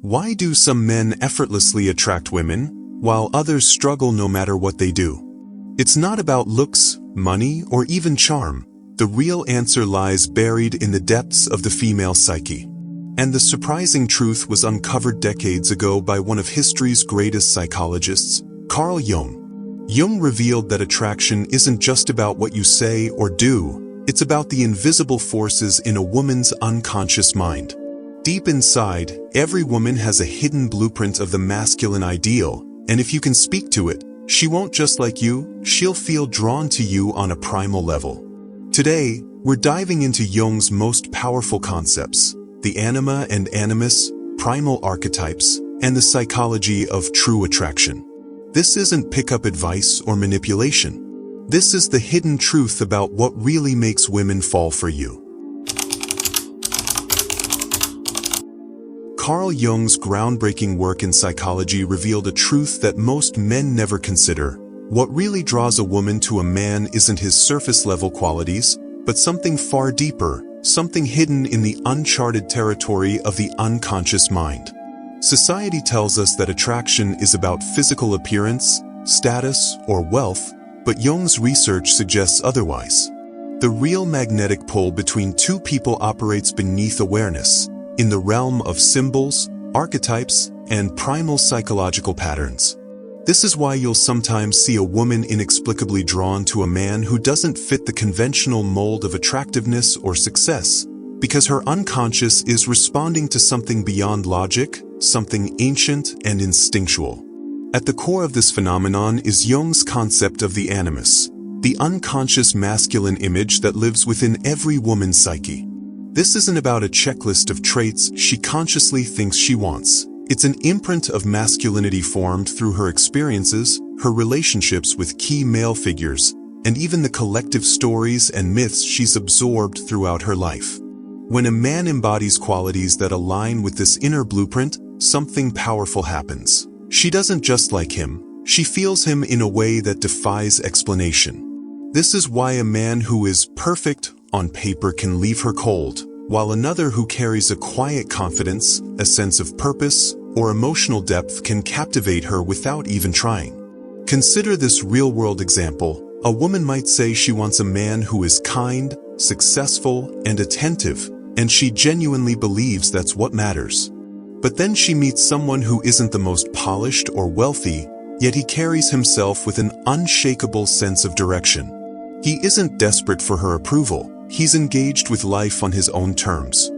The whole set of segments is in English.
Why do some men effortlessly attract women, while others struggle no matter what they do? It's not about looks, money, or even charm. The real answer lies buried in the depths of the female psyche. And the surprising truth was uncovered decades ago by one of history's greatest psychologists, Carl Jung. Jung revealed that attraction isn't just about what you say or do, it's about the invisible forces in a woman's unconscious mind. Deep inside, every woman has a hidden blueprint of the masculine ideal, and if you can speak to it, she won't just like you, she'll feel drawn to you on a primal level. Today, we're diving into Jung's most powerful concepts, the Anima and Animus, primal archetypes, and the psychology of true attraction. This isn't pick-up advice or manipulation. This is the hidden truth about what really makes women fall for you. Carl Jung's groundbreaking work in psychology revealed a truth that most men never consider. What really draws a woman to a man isn't his surface-level qualities, but something far deeper, something hidden in the uncharted territory of the unconscious mind. Society tells us that attraction is about physical appearance, status, or wealth, but Jung's research suggests otherwise. The real magnetic pull between two people operates beneath awareness, in the realm of symbols, archetypes, and primal psychological patterns. This is why you'll sometimes see a woman inexplicably drawn to a man who doesn't fit the conventional mold of attractiveness or success, because her unconscious is responding to something beyond logic, something ancient and instinctual. At the core of this phenomenon is Jung's concept of the animus, the unconscious masculine image that lives within every woman's psyche. This isn't about a checklist of traits she consciously thinks she wants. It's an imprint of masculinity formed through her experiences, her relationships with key male figures, and even the collective stories and myths she's absorbed throughout her life. When a man embodies qualities that align with this inner blueprint, something powerful happens. She doesn't just like him, she feels him in a way that defies explanation. This is why a man who is perfect on paper can leave her cold, while another who carries a quiet confidence, a sense of purpose, or emotional depth can captivate her without even trying. Consider this real-world example. A woman might say she wants a man who is kind, successful, and attentive, and she genuinely believes that's what matters. But then she meets someone who isn't the most polished or wealthy, yet he carries himself with an unshakable sense of direction. He isn't desperate for her approval. He's engaged with life on his own terms.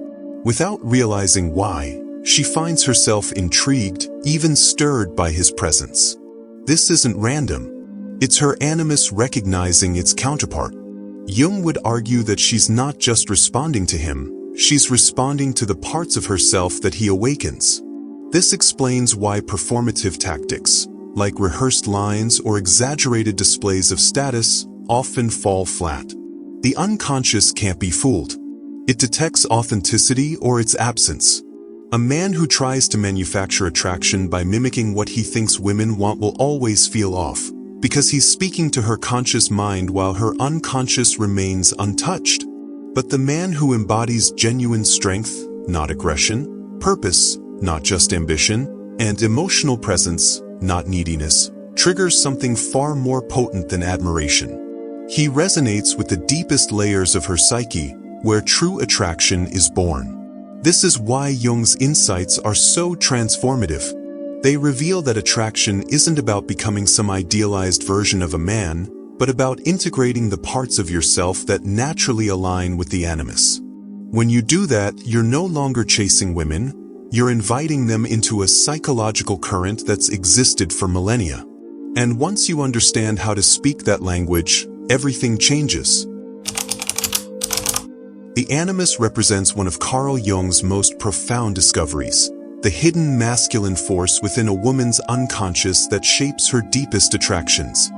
Without realizing why, she finds herself intrigued, even stirred by his presence. This isn't random. It's her animus recognizing its counterpart. Jung would argue that she's not just responding to him, she's responding to the parts of herself that he awakens. This explains why performative tactics, like rehearsed lines or exaggerated displays of status, often fall flat. The unconscious can't be fooled. It detects authenticity or its absence. A man who tries to manufacture attraction by mimicking what he thinks women want will always feel off, because he's speaking to her conscious mind while her unconscious remains untouched. But the man who embodies genuine strength, not aggression, purpose, not just ambition, and emotional presence, not neediness, triggers something far more potent than admiration. He resonates with the deepest layers of her psyche, where true attraction is born. This is why Jung's insights are so transformative. They reveal that attraction isn't about becoming some idealized version of a man, but about integrating the parts of yourself that naturally align with the animus. When you do that, you're no longer chasing women, you're inviting them into a psychological current that's existed for millennia. And once you understand how to speak that language, everything changes. The animus represents one of Carl Jung's most profound discoveries, the hidden masculine force within a woman's unconscious that shapes her deepest attractions.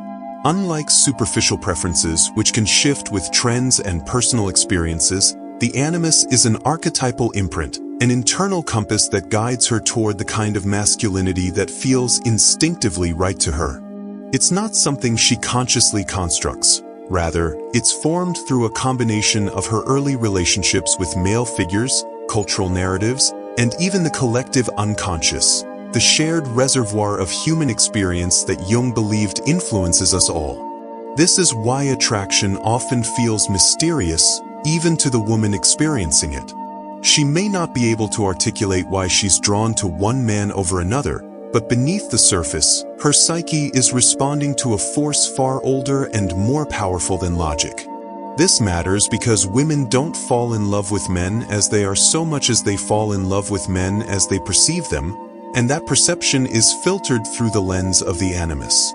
Unlike superficial preferences, which can shift with trends and personal experiences, the animus is an archetypal imprint, an internal compass that guides her toward the kind of masculinity that feels instinctively right to her. It's not something she consciously constructs. Rather, it's formed through a combination of her early relationships with male figures, cultural narratives, and even the collective unconscious, the shared reservoir of human experience that Jung believed influences us all. This is why attraction often feels mysterious, even to the woman experiencing it. She may not be able to articulate why she's drawn to one man over another, but beneath the surface, her psyche is responding to a force far older and more powerful than logic. This matters because women don't fall in love with men as they are so much as they fall in love with men as they perceive them, and that perception is filtered through the lens of the animus.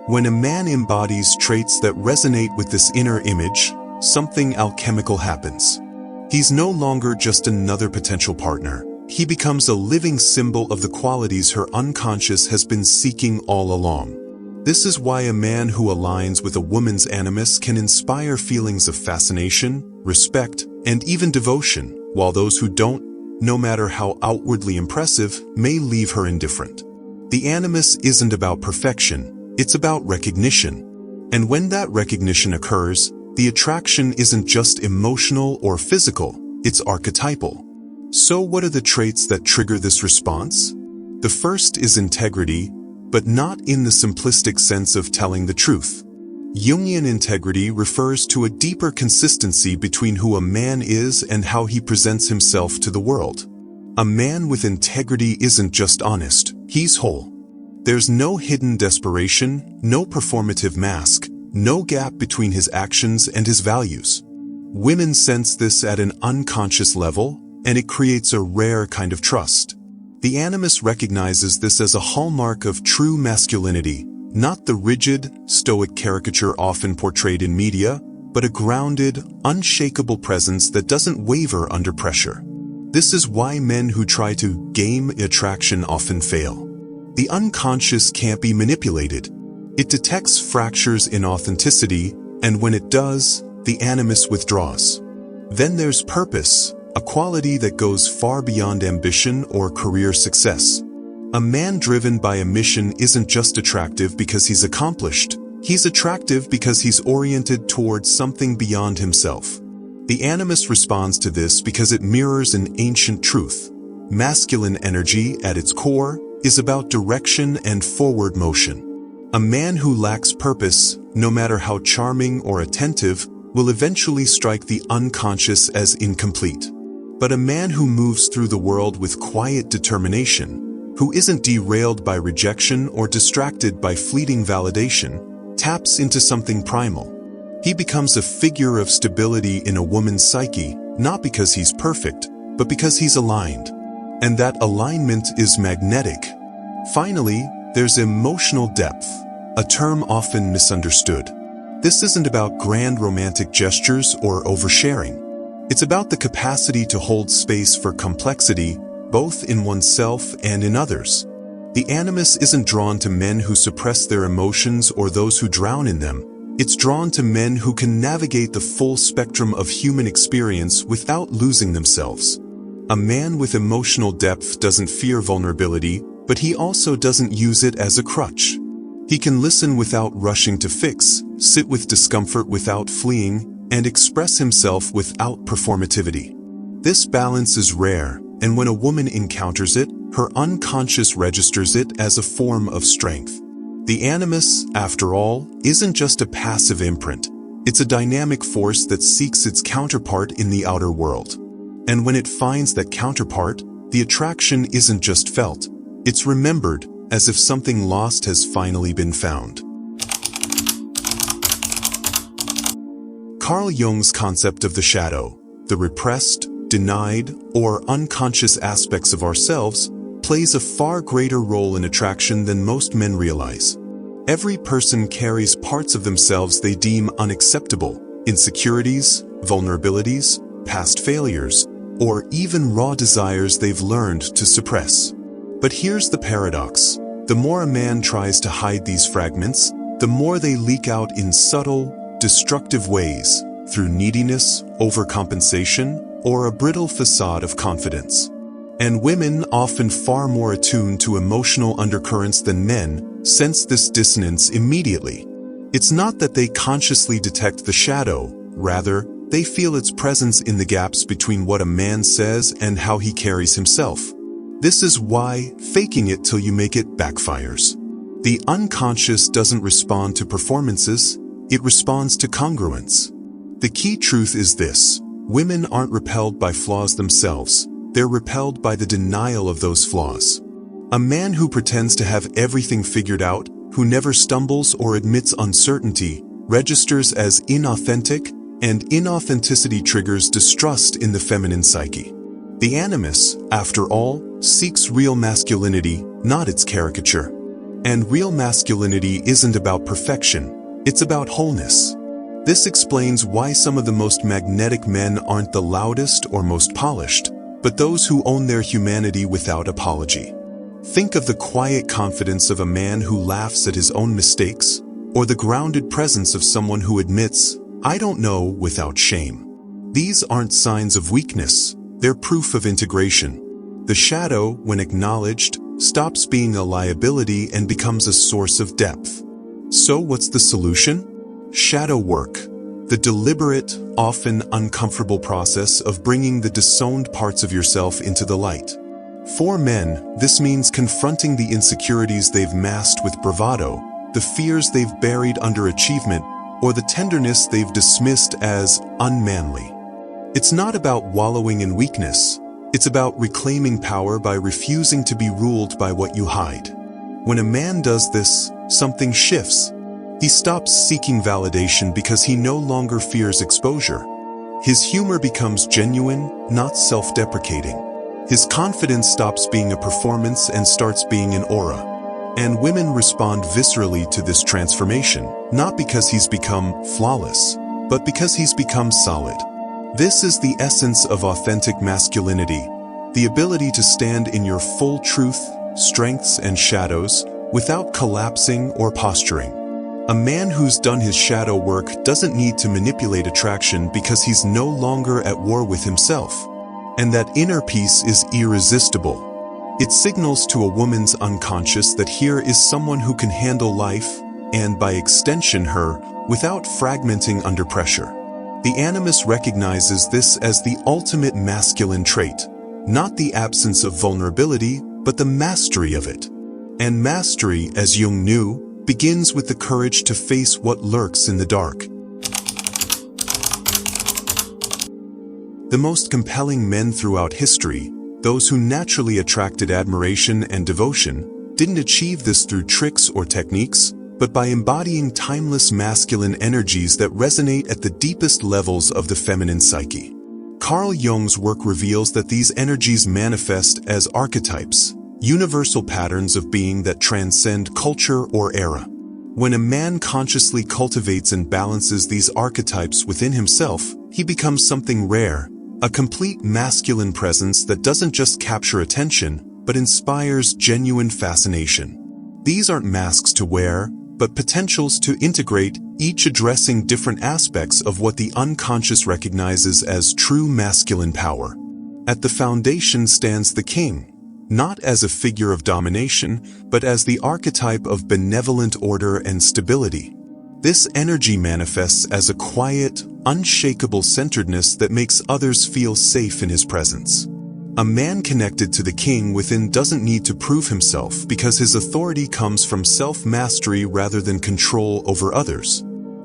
When a man embodies traits that resonate with this inner image, something alchemical happens. He's no longer just another potential partner. He becomes a living symbol of the qualities her unconscious has been seeking all along. This is why a man who aligns with a woman's animus can inspire feelings of fascination, respect, and even devotion, while those who don't, no matter how outwardly impressive, may leave her indifferent. The animus isn't about perfection, it's about recognition. And when that recognition occurs, the attraction isn't just emotional or physical, it's archetypal. So what are the traits that trigger this response? The first is integrity, but not in the simplistic sense of telling the truth. Jungian integrity refers to a deeper consistency between who a man is and how he presents himself to the world. A man with integrity isn't just honest, he's whole. There's no hidden desperation, no performative mask, no gap between his actions and his values. Women sense this at an unconscious level, and it creates a rare kind of trust. The animus recognizes this as a hallmark of true masculinity, not the rigid, stoic caricature often portrayed in media, but a grounded, unshakable presence that doesn't waver under pressure. This is why men who try to game attraction often fail. The unconscious can't be manipulated. It detects fractures in authenticity, and when it does, the animus withdraws. Then there's purpose, a quality that goes far beyond ambition or career success. A man driven by a mission isn't just attractive because he's accomplished. He's attractive because he's oriented towards something beyond himself. The animus responds to this because it mirrors an ancient truth. Masculine energy, at its core, is about direction and forward motion. A man who lacks purpose, no matter how charming or attentive, will eventually strike the unconscious as incomplete. But a man who moves through the world with quiet determination, who isn't derailed by rejection or distracted by fleeting validation, taps into something primal. He becomes a figure of stability in a woman's psyche, not because he's perfect, but because he's aligned. And that alignment is magnetic. Finally, there's emotional depth, a term often misunderstood. This isn't about grand romantic gestures or oversharing. It's about the capacity to hold space for complexity, both in oneself and in others. The animus isn't drawn to men who suppress their emotions or those who drown in them. It's drawn to men who can navigate the full spectrum of human experience without losing themselves. A man with emotional depth doesn't fear vulnerability, but he also doesn't use it as a crutch. He can listen without rushing to fix, sit with discomfort without fleeing, and express himself without performativity. This balance is rare, and when a woman encounters it, her unconscious registers it as a form of strength. The animus, after all, isn't just a passive imprint. It's a dynamic force that seeks its counterpart in the outer world. And when it finds that counterpart, the attraction isn't just felt, it's remembered, as if something lost has finally been found. Carl Jung's concept of the shadow, the repressed, denied, or unconscious aspects of ourselves, plays a far greater role in attraction than most men realize. Every person carries parts of themselves they deem unacceptable, insecurities, vulnerabilities, past failures, or even raw desires they've learned to suppress. But here's the paradox. The more a man tries to hide these fragments, the more they leak out in subtle, destructive ways, through neediness, overcompensation, or a brittle facade of confidence. And women, often far more attuned to emotional undercurrents than men, sense this dissonance immediately. It's not that they consciously detect the shadow, rather, They feel its presence in the gaps between what a man says and how he carries himself. This is why faking it till you make it backfires. The unconscious doesn't respond to performances, it responds to congruence. The key truth is this: women aren't repelled by flaws themselves, they're repelled by the denial of those flaws. A man who pretends to have everything figured out, who never stumbles or admits uncertainty, registers as inauthentic, and inauthenticity triggers distrust in the feminine psyche. The Animus, after all, seeks real masculinity, not its caricature. And real masculinity isn't about perfection, it's about wholeness. This explains why some of the most magnetic men aren't the loudest or most polished, but those who own their humanity without apology. Think of the quiet confidence of a man who laughs at his own mistakes, or the grounded presence of someone who admits, "I don't know," without shame. These aren't signs of weakness, they're proof of integration. The shadow, when acknowledged, stops being a liability and becomes a source of depth. So what's the solution? Shadow work, the deliberate, often uncomfortable process of bringing the disowned parts of yourself into the light. For men, this means confronting the insecurities they've masked with bravado, the fears they've buried under achievement, or the tenderness they've dismissed as unmanly. It's not about wallowing in weakness, it's about reclaiming power by refusing to be ruled by what you hide. When a man does this, something shifts. He stops seeking validation because he no longer fears exposure. His humor becomes genuine, not self-deprecating. His confidence stops being a performance and starts being an aura. And women respond viscerally to this transformation, not because he's become flawless, but because he's become solid. This is the essence of authentic masculinity, the ability to stand in your full truth, strengths and shadows, without collapsing or posturing. A man who's done his shadow work doesn't need to manipulate attraction because he's no longer at war with himself. And that inner peace is irresistible. It signals to a woman's unconscious that here is someone who can handle life, and by extension her, without fragmenting under pressure. The Animus recognizes this as the ultimate masculine trait, not the absence of vulnerability, but the mastery of it. And mastery, as Jung knew, begins with the courage to face what lurks in the dark. The most compelling men throughout history, those who naturally attracted admiration and devotion, didn't achieve this through tricks or techniques, but by embodying timeless masculine energies that resonate at the deepest levels of the feminine psyche. Carl Jung's work reveals that these energies manifest as archetypes, universal patterns of being that transcend culture or era. When a man consciously cultivates and balances these archetypes within himself, he becomes something rare, a complete masculine presence that doesn't just capture attention, but inspires genuine fascination. These aren't masks to wear, but potentials to integrate, each addressing different aspects of what the unconscious recognizes as true masculine power. At the foundation stands the king, not as a figure of domination, but as the archetype of benevolent order and stability. This energy manifests as a quiet, unshakable centeredness that makes others feel safe in his presence. A man connected to the king within doesn't need to prove himself because his authority comes from self-mastery rather than control over others.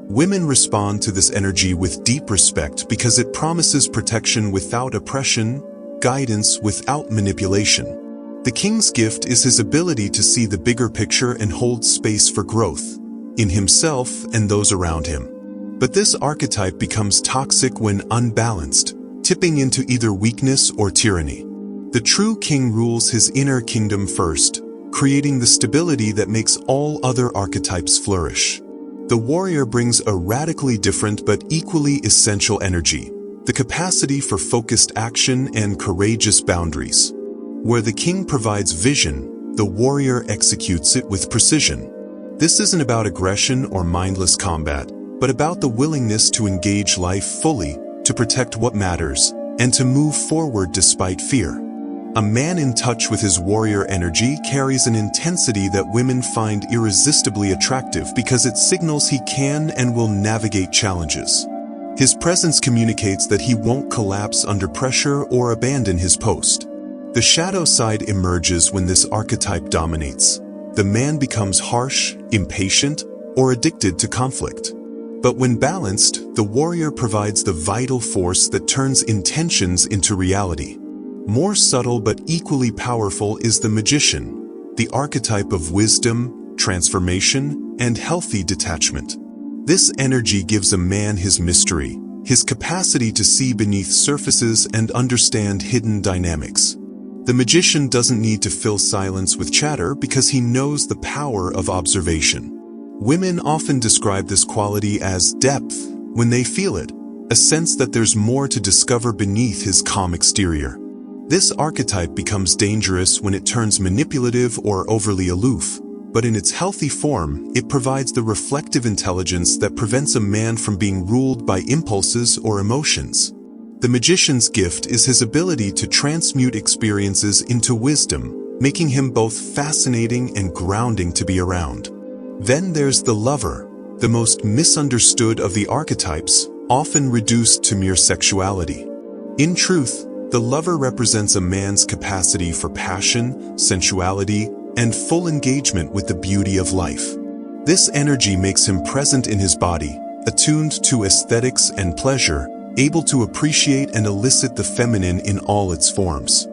Women respond to this energy with deep respect because it promises protection without oppression, guidance without manipulation. The king's gift is his ability to see the bigger picture and hold space for growth, in himself and those around him. But this archetype becomes toxic when unbalanced, tipping into either weakness or tyranny. The true king rules his inner kingdom first, creating the stability that makes all other archetypes flourish. The warrior brings a radically different but equally essential energy, the capacity for focused action and courageous boundaries. Where the king provides vision, the warrior executes it with precision. This isn't about aggression or mindless combat, but about the willingness to engage life fully, to protect what matters, and to move forward despite fear. A man in touch with his warrior energy carries an intensity that women find irresistibly attractive because it signals he can and will navigate challenges. His presence communicates that he won't collapse under pressure or abandon his post. The shadow side emerges when this archetype dominates. The man becomes harsh, impatient, or addicted to conflict. But when balanced, the warrior provides the vital force that turns intentions into reality. More subtle but equally powerful is the magician, the archetype of wisdom, transformation, and healthy detachment. This energy gives a man his mystery, his capacity to see beneath surfaces and understand hidden dynamics. The magician doesn't need to fill silence with chatter because he knows the power of observation. Women often describe this quality as depth when they feel it, a sense that there's more to discover beneath his calm exterior. This archetype becomes dangerous when it turns manipulative or overly aloof, but in its healthy form, it provides the reflective intelligence that prevents a man from being ruled by impulses or emotions. The magician's gift is his ability to transmute experiences into wisdom, making him both fascinating and grounding to be around. Then there's the lover, the most misunderstood of the archetypes, often reduced to mere sexuality. In truth, the lover represents a man's capacity for passion, sensuality, and full engagement with the beauty of life. This energy makes him present in his body, attuned to aesthetics and pleasure, able to appreciate and elicit the feminine in all its forms.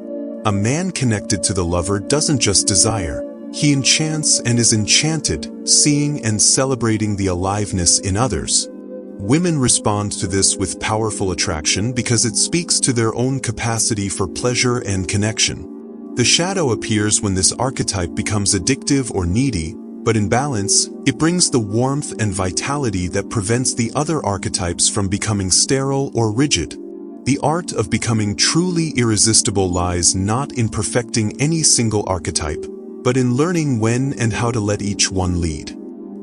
A man connected to the lover doesn't just desire, he enchants and is enchanted, seeing and celebrating the aliveness in others. Women respond to this with powerful attraction because it speaks to their own capacity for pleasure and connection. The shadow appears when this archetype becomes addictive or needy, but in balance, it brings the warmth and vitality that prevents the other archetypes from becoming sterile or rigid. The art of becoming truly irresistible lies not in perfecting any single archetype, but in learning when and how to let each one lead.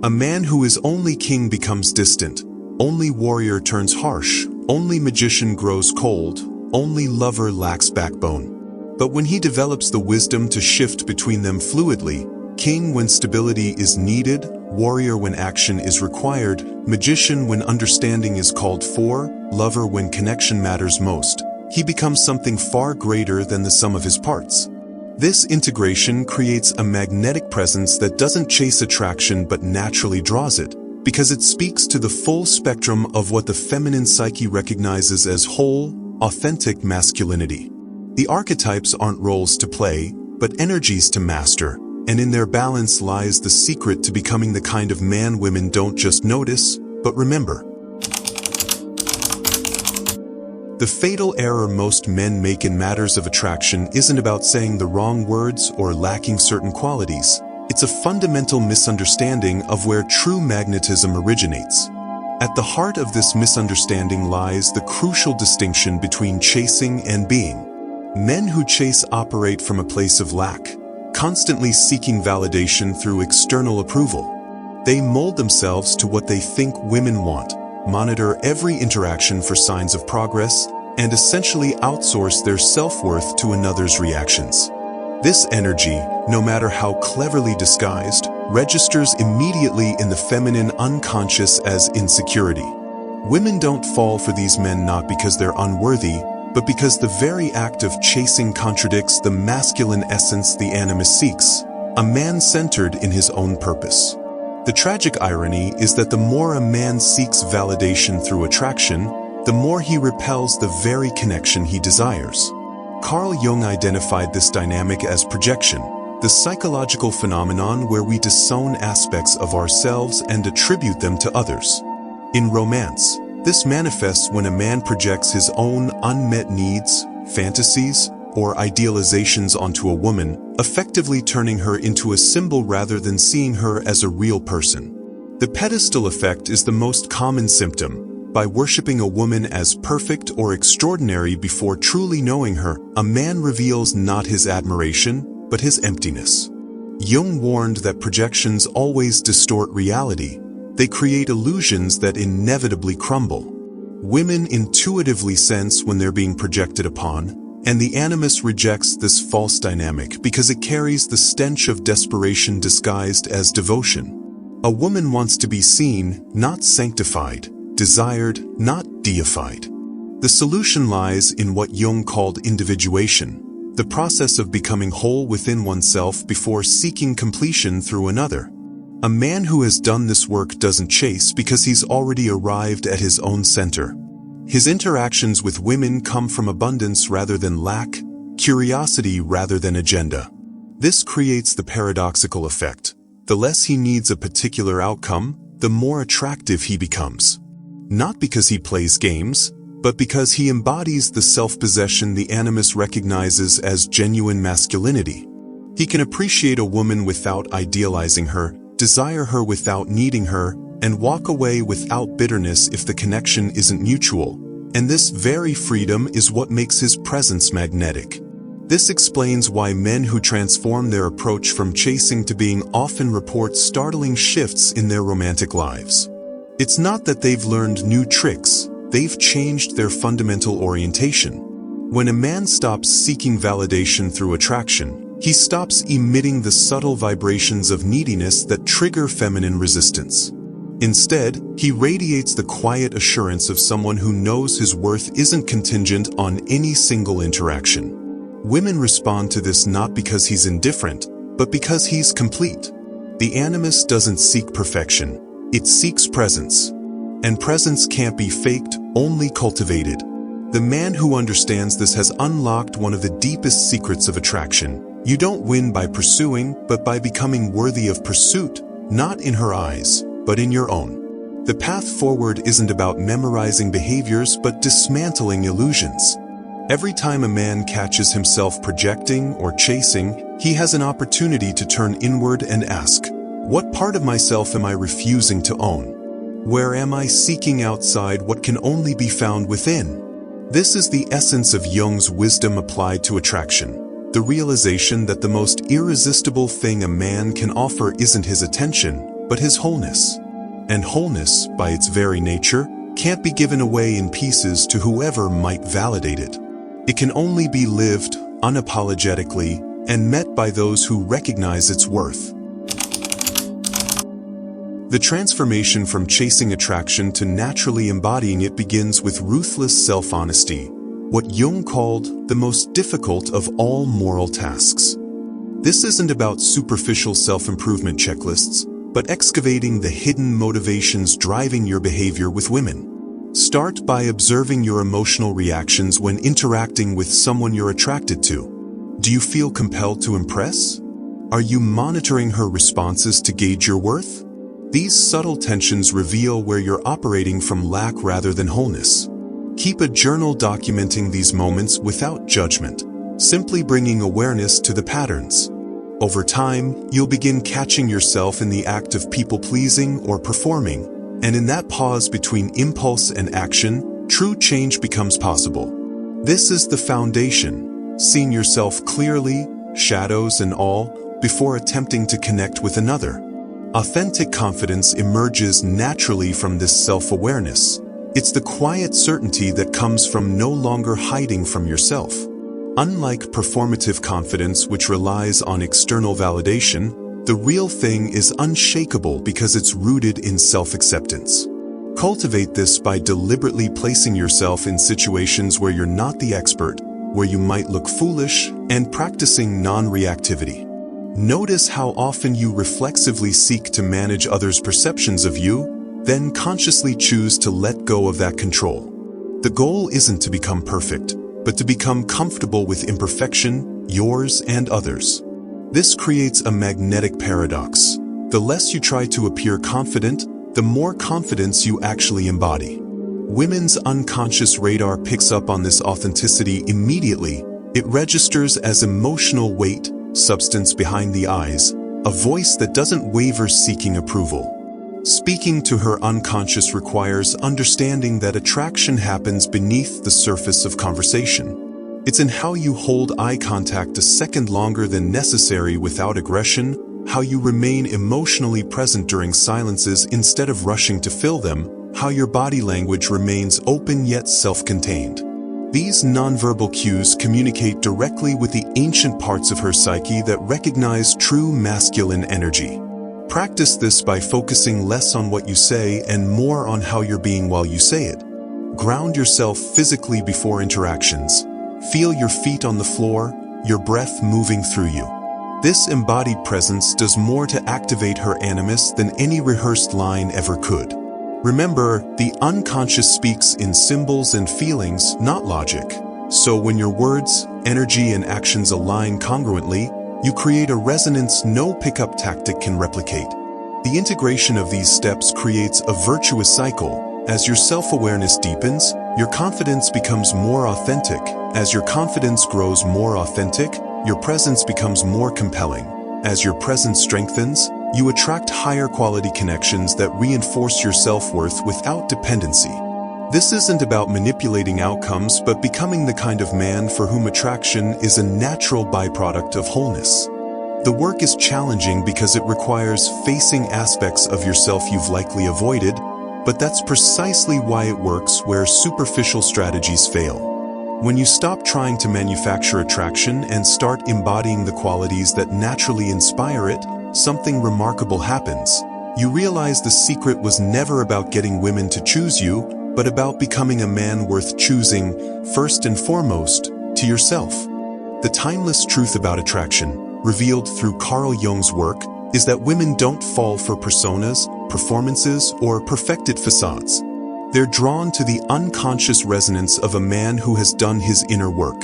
A man who is only king becomes distant, only warrior turns harsh, only magician grows cold, only lover lacks backbone. But when he develops the wisdom to shift between them fluidly, king when stability is needed, warrior when action is required, magician when understanding is called for, lover when connection matters most, he becomes something far greater than the sum of his parts. This integration creates a magnetic presence that doesn't chase attraction but naturally draws it, because it speaks to the full spectrum of what the feminine psyche recognizes as whole, authentic masculinity. The archetypes aren't roles to play, but energies to master, and in their balance lies the secret to becoming the kind of man women don't just notice, but remember. The fatal error most men make in matters of attraction isn't about saying the wrong words or lacking certain qualities. It's a fundamental misunderstanding of where true magnetism originates. At the heart of this misunderstanding lies the crucial distinction between chasing and being. Men who chase operate from a place of lack, constantly seeking validation through external approval. They mold themselves to what they think women want, monitor every interaction for signs of progress, and essentially outsource their self-worth to another's reactions. This energy, no matter how cleverly disguised, registers immediately in the feminine unconscious as insecurity. Women don't fall for these men not because they're unworthy, but because the very act of chasing contradicts the masculine essence the Animus seeks, a man centered in his own purpose. The tragic irony is that the more a man seeks validation through attraction, the more he repels the very connection he desires. Carl Jung identified this dynamic as projection, the psychological phenomenon where we disown aspects of ourselves and attribute them to others. In romance, this manifests when a man projects his own unmet needs, fantasies, or idealizations onto a woman, effectively turning her into a symbol rather than seeing her as a real person. The pedestal effect is the most common symptom. By worshiping a woman as perfect or extraordinary before truly knowing her, a man reveals not his admiration, but his emptiness. Jung warned that projections always distort reality. They create illusions that inevitably crumble. Women intuitively sense when they're being projected upon, and the Animus rejects this false dynamic because it carries the stench of desperation disguised as devotion. A woman wants to be seen, not sanctified. desired, not deified. The solution lies in what Jung called individuation, the process of becoming whole within oneself before seeking completion through another. A man who has done this work doesn't chase because he's already arrived at his own center. His interactions with women come from abundance rather than lack, curiosity rather than agenda. This creates the paradoxical effect. The less he needs a particular outcome, the more attractive he becomes. Not because he plays games, but because he embodies the self-possession the Animus recognizes as genuine masculinity. He can appreciate a woman without idealizing her, desire her without needing her, and walk away without bitterness if the connection isn't mutual. And this very freedom is what makes his presence magnetic. This explains why men who transform their approach from chasing to being often report startling shifts in their romantic lives. It's not that they've learned new tricks, they've changed their fundamental orientation. When a man stops seeking validation through attraction, he stops emitting the subtle vibrations of neediness that trigger feminine resistance. Instead, he radiates the quiet assurance of someone who knows his worth isn't contingent on any single interaction. Women respond to this not because he's indifferent, but because he's complete. The Animus doesn't seek perfection, it seeks presence. And presence can't be faked, only cultivated. The man who understands this has unlocked one of the deepest secrets of attraction. You don't win by pursuing, but by becoming worthy of pursuit, not in her eyes, but in your own. The path forward isn't about memorizing behaviors, but dismantling illusions. Every time a man catches himself projecting or chasing, he has an opportunity to turn inward and ask, what part of myself am I refusing to own? Where am I seeking outside what can only be found within? This is the essence of Jung's wisdom applied to attraction, the realization that the most irresistible thing a man can offer isn't his attention, but his wholeness. And wholeness, by its very nature, can't be given away in pieces to whoever might validate it. It can only be lived, unapologetically, and met by those who recognize its worth. The transformation from chasing attraction to naturally embodying it begins with ruthless self-honesty, what Jung called the most difficult of all moral tasks. This isn't about superficial self-improvement checklists, but excavating the hidden motivations driving your behavior with women. Start by observing your emotional reactions when interacting with someone you're attracted to. Do you feel compelled to impress? Are you monitoring her responses to gauge your worth? These subtle tensions reveal where you're operating from lack rather than wholeness. Keep a journal documenting these moments without judgment, simply bringing awareness to the patterns. Over time, you'll begin catching yourself in the act of people-pleasing or performing, and in that pause between impulse and action, true change becomes possible. This is the foundation, seeing yourself clearly, shadows and all, before attempting to connect with another. Authentic confidence emerges naturally from this self-awareness. It's the quiet certainty that comes from no longer hiding from yourself. Unlike performative confidence, which relies on external validation, the real thing is unshakable because it's rooted in self-acceptance. Cultivate this by deliberately placing yourself in situations where you're not the expert, where you might look foolish, and practicing non-reactivity. Notice how often you reflexively seek to manage others' perceptions of you, then consciously choose to let go of that control. The goal isn't to become perfect, but to become comfortable with imperfection, yours and others. This creates a magnetic paradox. The less you try to appear confident, the more confidence you actually embody. Women's unconscious radar picks up on this authenticity immediately. It registers as emotional weight, substance behind the eyes, a voice that doesn't waver seeking approval. Speaking to her unconscious requires understanding that attraction happens beneath the surface of conversation. It's in how you hold eye contact a second longer than necessary without aggression, how you remain emotionally present during silences instead of rushing to fill them, how your body language remains open yet self-contained. These nonverbal cues communicate directly with the ancient parts of her psyche that recognize true masculine energy. Practice this by focusing less on what you say and more on how you're being while you say it. Ground yourself physically before interactions. Feel your feet on the floor, your breath moving through you. This embodied presence does more to activate her animus than any rehearsed line ever could. Remember, the unconscious speaks in symbols and feelings, not logic. So when your words, energy, and actions align congruently, you create a resonance no pickup tactic can replicate. The integration of these steps creates a virtuous cycle. As your self-awareness deepens, your confidence becomes more authentic. As your confidence grows more authentic, your presence becomes more compelling. As your presence strengthens, you attract higher quality connections that reinforce your self-worth without dependency. This isn't about manipulating outcomes, but becoming the kind of man for whom attraction is a natural byproduct of wholeness. The work is challenging because it requires facing aspects of yourself you've likely avoided, but that's precisely why it works where superficial strategies fail. When you stop trying to manufacture attraction and start embodying the qualities that naturally inspire it, something remarkable happens. You realize the secret was never about getting women to choose you, but about becoming a man worth choosing, first and foremost, to yourself. The timeless truth about attraction, revealed through Carl Jung's work, is that women don't fall for personas, performances, or perfected facades. They're drawn to the unconscious resonance of a man who has done his inner work.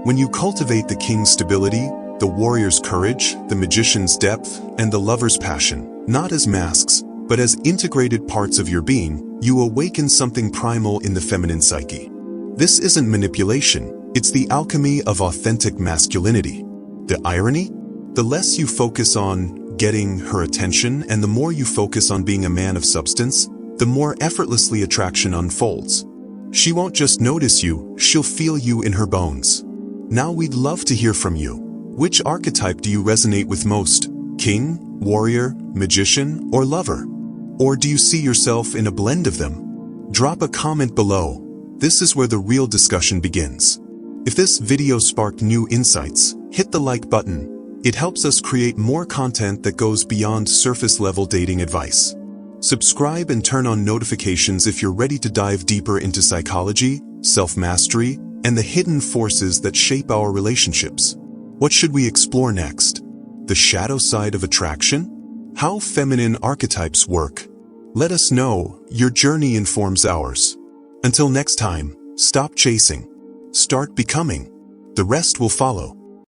When you cultivate the king's stability, the warrior's courage, the magician's depth, and the lover's passion, not as masks, but as integrated parts of your being, you awaken something primal in the feminine psyche. This isn't manipulation, it's the alchemy of authentic masculinity. The irony? The less you focus on getting her attention and the more you focus on being a man of substance, the more effortlessly attraction unfolds. She won't just notice you, she'll feel you in her bones. Now we'd love to hear from you. Which archetype do you resonate with most? King, warrior, magician, or lover? Or do you see yourself in a blend of them? Drop a comment below. This is where the real discussion begins. If this video sparked new insights, hit the like button. It helps us create more content that goes beyond surface-level dating advice. Subscribe and turn on notifications if you're ready to dive deeper into psychology, self-mastery, and the hidden forces that shape our relationships. What should we explore next? The shadow side of attraction? How feminine archetypes work? Let us know. Your journey informs ours. Until next time, stop chasing. Start becoming. The rest will follow.